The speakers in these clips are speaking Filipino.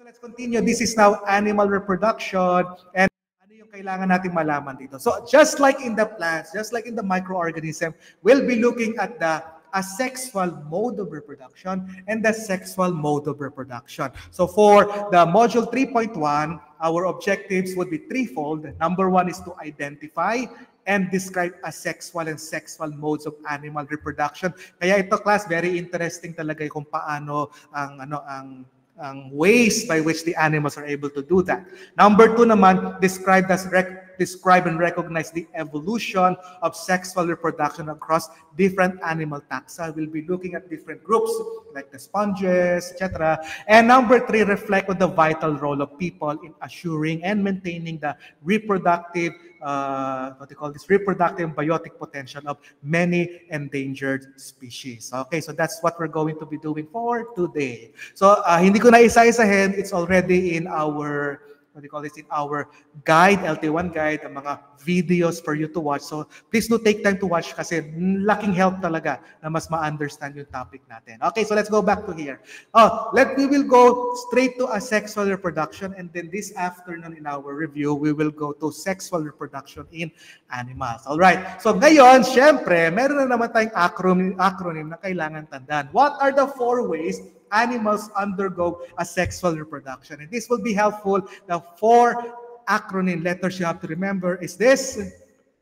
so let's continue. This is now animal reproduction. And ano yung kailangan natin malaman dito? So just like in the plants, just like in the microorganism, we'll be looking at the asexual mode of reproduction and the sexual mode of reproduction. So for the module 3.1, our objectives would be threefold. Number one is to identify and describe asexual and sexual modes of animal reproduction. Kaya ito class, very interesting talaga kung paano ang ways by which the animals are able to do that. Number two naman, describe and recognize the evolution of sexual reproduction across different animal taxa. We'll be looking at different groups like the sponges, etc. And number three, reflect on the vital role of people in assuring and maintaining the reproductive reproductive biotic potential of many endangered species. Okay, so that's what we're going to be doing for today. So hindi ko na isa-isahin, it's already in our in our guide, LT1 guide, ang mga videos for you to watch. So please do take time to watch kasi laking help talaga na mas ma-understand yung topic natin. Okay, so let's go back to here. We will go straight to asexual reproduction, and then this afternoon in our review, we will go to sexual reproduction in animals. All right. So ngayon, syempre, meron na naman tayong acronym na kailangan tandaan. What are the 4 ways animals undergo asexual reproduction? And this will be helpful. The 4 acronym letters you have to remember is this,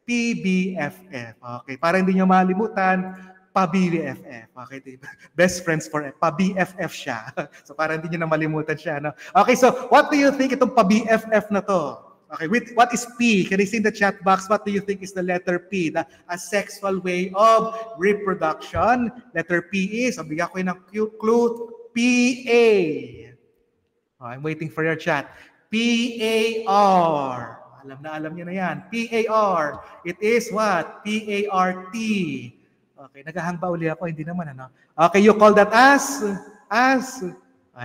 PBFF. Okay, para hindi nyo malimutan, pa-BFF. Okay, best friends for pa-BFF siya. So para hindi nyo na malimutan siya. No? Okay, so what do you think itong pa-BFF na to? Okay, what is P? Can you see in the chat box, what do you think is the letter P? The asexual way of reproduction. Letter P is, bigyan ko ng clue, PA. I'm waiting for your chat. PAR. Alam niyo na yan. PAR. It is what? PART. Okay, naghahang ba uli ako? Hindi naman, ano? Okay, you call that as?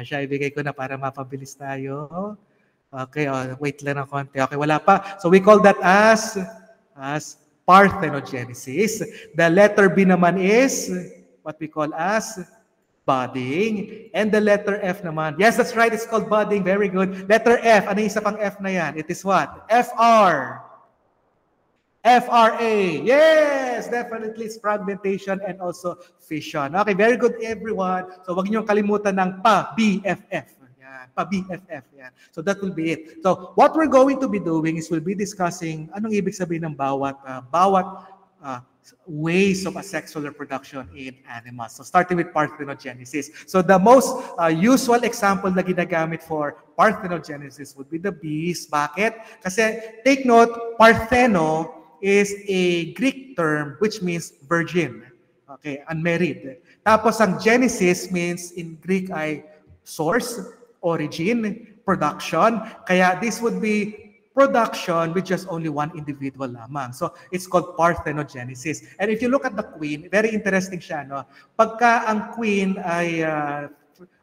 Siya, ibigay ko na para mapabilis tayo. Okay, wait lang ng konti. Okay, wala pa. So we call that as parthenogenesis. The letter B naman is what we call as budding. And the letter F naman. Yes, that's right. It's called budding. Very good. Letter F. Ano yung isa pang F na yan? It is what? FR. FRA. Yes, definitely. It's fragmentation and also fission. Okay, very good everyone. So wag niyo kalimutan ng pa-BFF. Pa-BFF. Yan. So that will be it. So what we're going to be doing is we'll be discussing anong ibig sabihin ng bawat ways of asexual reproduction in animals. So starting with parthenogenesis. So the most usual example na ginagamit for parthenogenesis would be the bees. Bakit? Kasi take note, partheno is a Greek term which means virgin. Okay, unmarried. Tapos ang genesis means in Greek ay source, origin, production. Kaya this would be production with just only one individual lamang. So it's called parthenogenesis. And if you look at the queen, very interesting siya, no? Pagka ang queen ay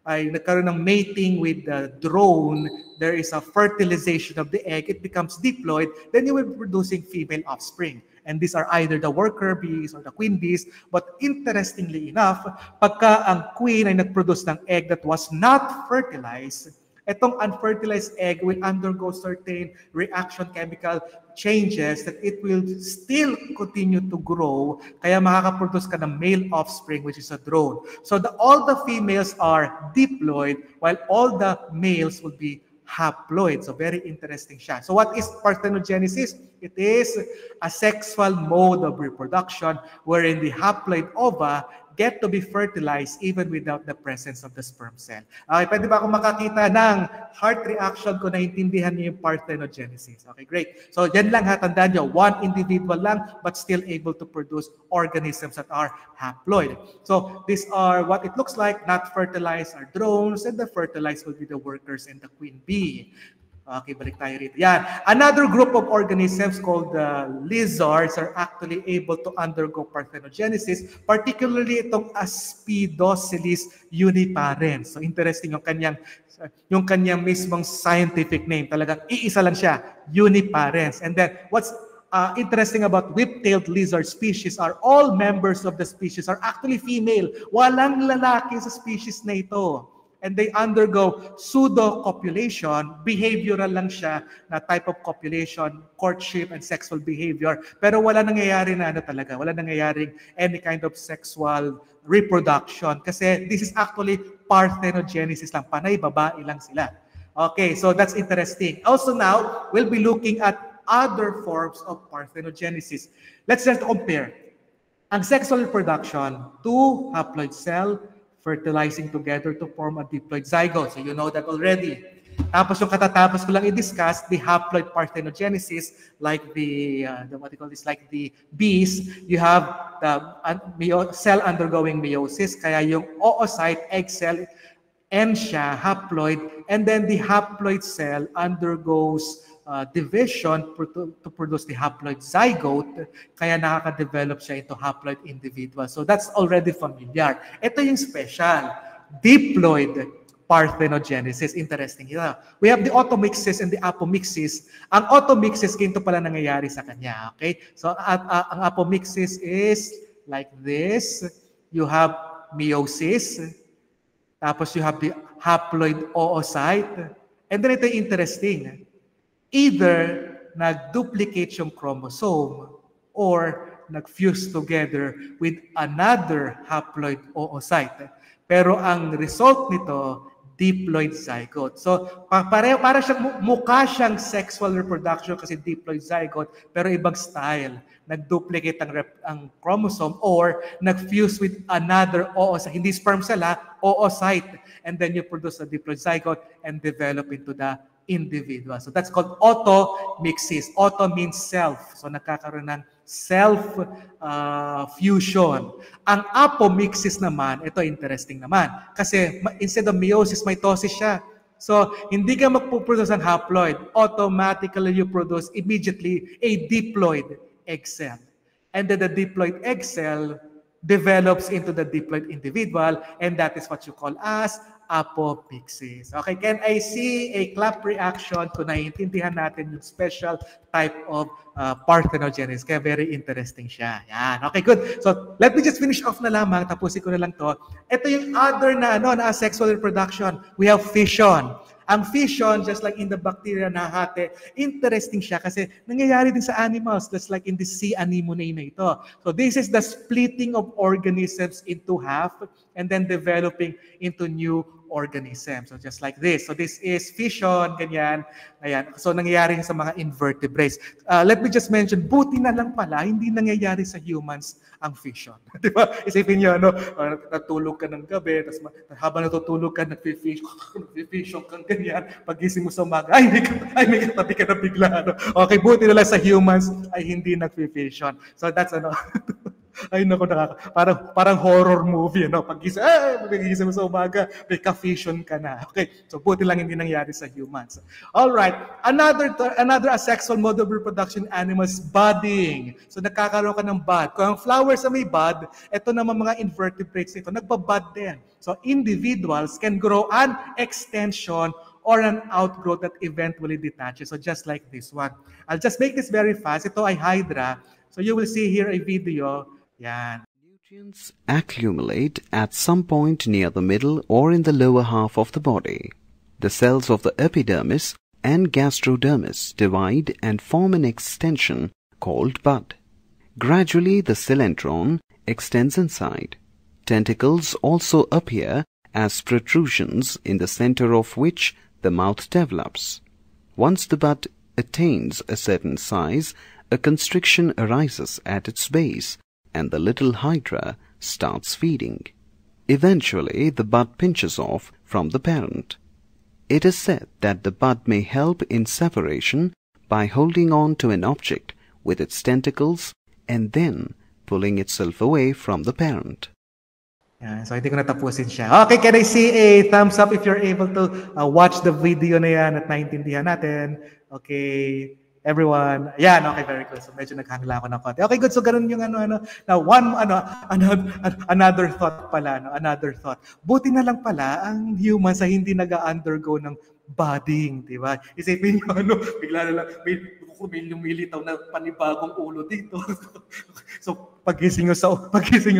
nagkaroon ng mating with the drone, there is a fertilization of the egg, it becomes diploid, then you will be producing female offspring. And these are either the worker bees or the queen bees. But interestingly enough, pagka ang queen ay nag-produce ng egg that was not fertilized, itong unfertilized egg will undergo certain reaction chemical changes that it will still continue to grow, kaya makakaproduce ka ng male offspring, which is a drone. So all the females are diploid, while all the males will be haploid. So very interesting siya. So what is parthenogenesis? It is a sexual mode of reproduction wherein the haploid ova get to be fertilized even without the presence of the sperm cell. Okay, pwede ba akong makakita ng heart reaction kung naintindihan niyo yung parthenogenesis? Okay, great. So yan lang ha, tandaan niyo, one individual lang but still able to produce organisms that are haploid. So these are what it looks like. Not fertilized are drones, and the fertilized will be the workers and the queen bee. Okay, balik tayo rito. Yan. Another group of organisms called the lizards are actually able to undergo parthenogenesis, particularly itong Aspidoscelis uniparens. So interesting yung kanyang mismong scientific name. Talagang iisa lang siya, uniparens. And then what's interesting about whip-tailed lizard species are all members of the species are actually female. Walang lalaki sa species na ito. and they undergo pseudo-copulation. Behavioral lang siya na type of copulation, courtship, and sexual behavior. Pero wala nangyayari na talaga. Wala nangyayaring any kind of sexual reproduction. Kasi this is actually parthenogenesis lang. Panay, babae lang sila. Okay, so that's interesting. Also now, we'll be looking at other forms of parthenogenesis. Let's just compare. Ang sexual reproduction, two haploid cell fertilizing together to form a diploid zygote. So you know that already. Tapos yung katatapos ko lang i-discuss, the haploid parthenogenesis, like the what do you call this, like the bees, you have the cell undergoing meiosis, kaya yung oocyte, egg cell, end siya, haploid, and then the haploid cell undergoes division to produce the haploid zygote, kaya nakaka-develop siya into haploid individual. So that's already familiar. Ito yung special, diploid parthenogenesis. Interesting. We have the automixis and the apomixis. Ang automixis, ganito pala nangyayari sa kanya. Okay? So ang apomixis is like this. You have meiosis, tapos you have the haploid oocyte, and then ito yung interesting. Either nag-duplicate yung chromosome or nag-fuse together with another haploid oocyte. Pero ang result nito, diploid zygote. So, para siyang, mukha siyang sexual reproduction kasi diploid zygote, pero ibang style. Nag-duplicate ang chromosome or nag-fuse with another oocyte. Hindi sperm cell, oocyte. And then you produce a diploid zygote and develop into the individual. So that's called automixis. Auto means self. So nagkakaroon ng self-fusion. Ang apomixis naman, ito interesting naman. Kasi instead of meiosis, mitosis siya. So hindi ka magpuproduce ng haploid. Automatically you produce immediately a diploid egg cell. And then the diploid egg cell develops into the diploid individual, and that is what you call as apomixis. Okay, can I see a clap reaction kung naiintindihan natin yung special type of parthenogenesis? Kaya very interesting siya. Yan. Okay, good. So, let me just finish off na lamang. Tapusin ko na lang to. Ito yung other na asexual reproduction. We have fission. Ang fission, just like in the bacteria na hati, interesting siya kasi nangyayari din sa animals, just like in the sea anemone na ito. So this is the splitting of organisms into half and then developing into new organisms. So just like this. So this is fission, ganyan. Ayan. So nangyayari sa mga invertebrates. Let me just mention, buti na lang pala, hindi nangyayari sa humans ang fission. Di ba? Isipin niyo, natulog ka ng gabi, tapos habang natutulog ka, nag-fission kang ganyan, pagising mo sa umaga, may katabi ka na bigla. Okay, buti na lang sa humans ay hindi nag-fission. So that's ay naku, parang horror movie, pagising mo sa umaga, may ka-fission ka na. Okay, so buti lang hindi nangyari sa humans. All right, another asexual mode of reproduction in animals, budding. So nagkakaroon ka ng bud. Kung ang flowers na may bud, ito naman mga invertebrates ito, nagbabud din. So individuals can grow an extension or an outgrowth that eventually detaches. So just like this one. I'll just make this very fast. Ito ay hydra. So you will see here a video. Yan. Nutrients accumulate at some point near the middle or in the lower half of the body. The cells of the epidermis and gastrodermis divide and form an extension called bud. Gradually the cylindron extends inside. Tentacles also appear as protrusions in the center of which the mouth develops. Once the bud attains a certain size, a constriction arises at its base, and the little hydra starts feeding. Eventually, the bud pinches off from the parent. It is said that the bud may help in separation by holding on to an object with its tentacles and then pulling itself away from the parent. Yan, so hindi ko natapusin siya. Okay, can I see a thumbs up if you're able to watch the video na yan at naintindihan natin? Okay. Everyone, yan, okay, very good. So medyo naghangla ako ng konti. Okay, good. So ganun yung now another thought pala, another thought. Buti na lang pala ang humans ay hindi nag-undergo ng budding, di ba? Isipin niyo, bigla na lang, may ko, may lumilitaw na panibagong ulo dito. So, pagising nyo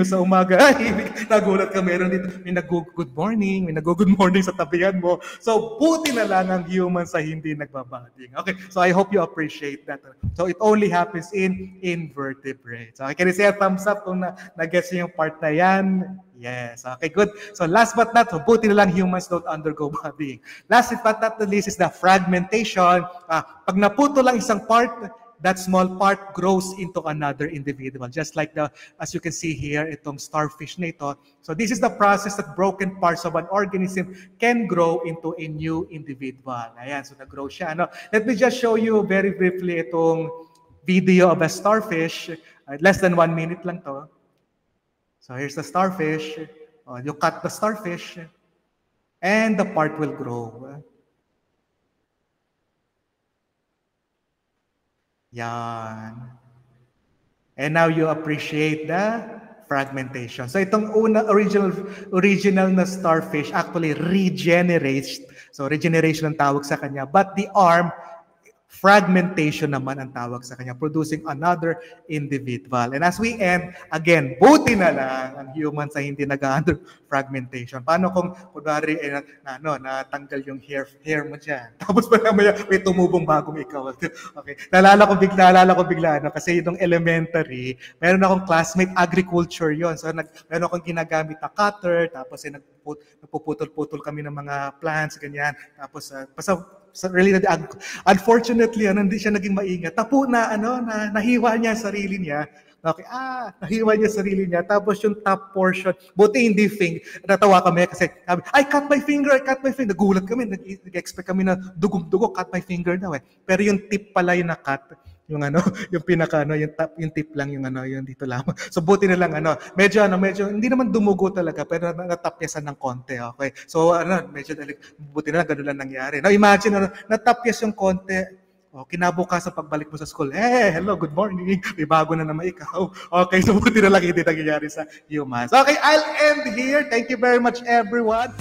sa umaga, ay, nagulat ka, meron dito, may nag-good morning, may nag-good morning sa tabihan mo. So, buti na lang ang human sa hindi nagbabading. Okay, so I hope you appreciate that. So, it only happens in invertebrates. Okay, can you say a thumbs up kung na-guess yung part na yan? Yes, okay, good. So, last but not, buti na lang humans don't undergo budding. Last but not the least is the fragmentation. Pag naputo lang isang part, that small part grows into another individual. Just like as you can see here, itong starfish na ito. So this is the process that broken parts of an organism can grow into a new individual. Ayan, so nag-grow siya. Ano? Let me just show you very briefly itong video of a starfish. Less than 1 minute lang to. So here's the starfish. You cut the starfish and the part will grow. Yan. And now you appreciate the fragmentation. So itong original na starfish actually regenerates. So regeneration ang tawag sa kanya. But the arm, fragmentation naman ang tawag sa kanya, producing another individual. And as we end, again, buti na lang ang human sa hindi nag-under fragmentation. Paano kung, kunwari, natanggal yung hair mo dyan. Tapos may tumubong bagong ikaw. Okay. Naalala ko bigla, kasi yung elementary, meron akong classmate, agriculture yon. So, meron akong ginagamit na cutter, tapos napuputol-putol kami ng mga plants, ganyan. Tapos, really, unfortunately, hindi siya naging maingat. Nahiwa niya sarili niya. Okay, nahiwa niya sarili niya. Tapos yung top portion, buti hindi natawa kami kasi I cut my finger. Nagulat kami, nag-expect kami na dugong-dugo, cut my finger daw eh. Pero yung tip pala yung na-cut. Yung yung pinaka yung tip lang yung yung dito lamang. So buti na lang medyo hindi naman dumugo talaga pero natapyasan ng konti, okay. So medyo buti na lang ganun lang nangyari. Now imagine natapyas yung konti. Kinabukasan pagbalik mo sa school, hello, good morning. May bago na naman ikaw. Okay, so buti na lang hindi nangyayari sa humans. Okay, I'll end here. Thank you very much everyone.